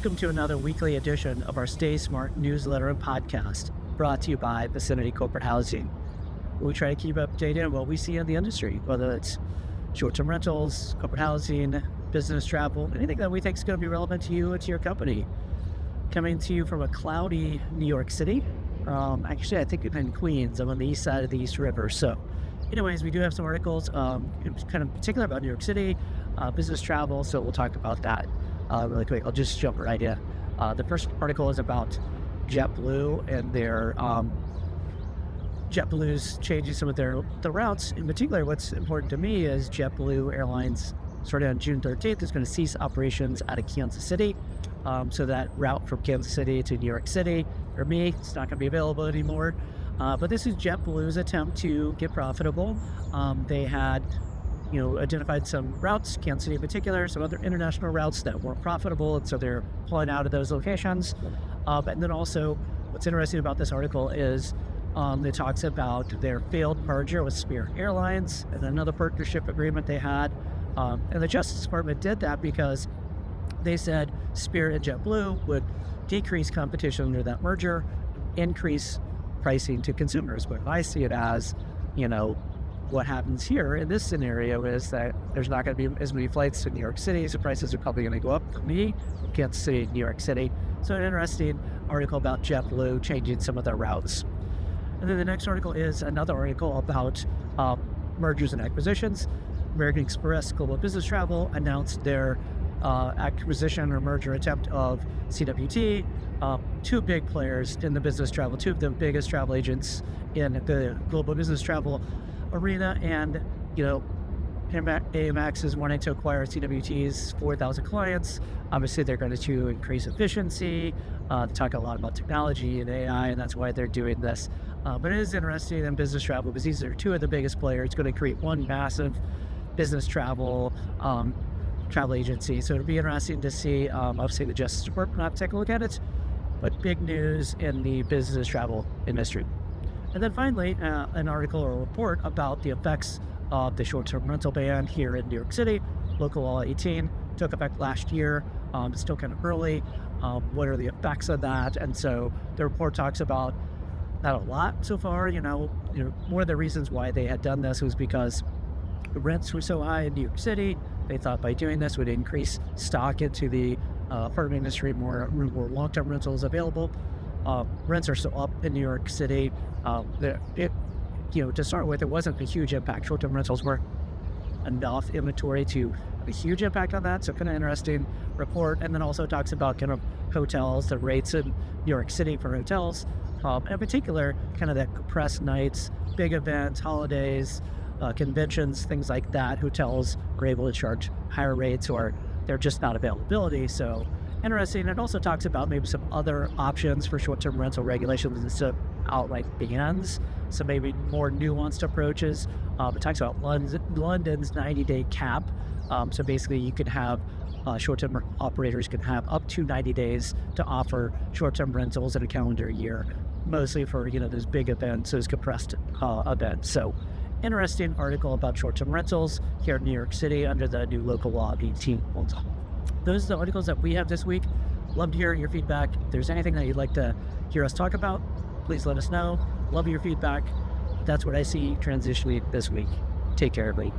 Welcome to another weekly edition of our StaySmart newsletter and podcast, brought to you by City Corporate Housing. We try to keep updated on what we see in the industry, whether it's short-term rentals, corporate housing, business travel, anything that we think is going to be relevant to you and to your company. Coming to you from a cloudy New York City. Actually, I think in Queens. I'm on the east side of the East River. So anyways, we do have some articles kind of particular about New York City, business travel. So we'll talk about that really quick. I'll just jump right in. The first article is about JetBlue and their JetBlue's changing some of the routes. In particular, what's important to me is JetBlue Airlines, starting on June 13th, is going to cease operations out of Kansas City. So that route from Kansas City to New York City, for me, it's not going to be available anymore. But this is JetBlue's attempt to get profitable. They had, identified some routes, Kansas City in particular, some other international routes that weren't profitable, and so they're pulling out of those locations. And then also, what's interesting about this article is it talks about their failed merger with Spirit Airlines and another partnership agreement they had. And the Justice Department did that because they said Spirit and JetBlue would decrease competition under that merger, increase pricing to consumers. But I see it as, what happens here in this scenario is that there's not going to be as many flights to New York City, so prices are probably going to go up for me from Kansas City to New York City. So an interesting article about JetBlue changing some of their routes. And then the next article is another article about mergers and acquisitions. American Express Global Business Travel announced their acquisition or merger attempt of CWT, two big players in the business travel, two of the biggest travel agents in the global business travel arena. And, Amex is wanting to acquire CWT's 4,000 clients. Obviously, they're going to increase efficiency. They talk a lot about technology and AI, and that's why they're doing this. But it is interesting in business travel because these are two of the biggest players. It's going to create one massive business travel agency. So it'll be interesting to see. Obviously, the Justice Department will have to take a look at it, but big news in the business travel industry. And then finally, an article or a report about the effects of the short-term rental ban here in New York City. Local Law 18 took effect last year. It's still kind of early. What are the effects of that? And so the report talks about not a lot so far. One of the reasons why they had done this was because the rents were so high in New York City. They thought by doing this would increase stock into the apartment industry, more long-term rentals available. Rents are still up in New York City. To start with, it wasn't a huge impact. Short-term rentals were enough inventory to have a huge impact on that. So kind of interesting report. And then also talks about kind of hotels, the rates in New York City for hotels. In particular, kind of that compressed nights, big events, holidays, conventions, things like that. Hotels are able to charge higher rates or they're just not availability. So interesting. It also talks about maybe some other options for short-term rental regulations instead of outright bans. So maybe more nuanced approaches. It talks about London's 90-day cap. So basically you could have short-term operators can have up to 90 days to offer short-term rentals in a calendar year, mostly for, those big events, those compressed events. So interesting article about short-term rentals here in New York City under the new local law 18. Those are the articles that we have this week. Love to hear your feedback. If there's anything that you'd like to hear us talk about, please let us know. Love your feedback. That's what I see transitioning this week. Take care, everybody.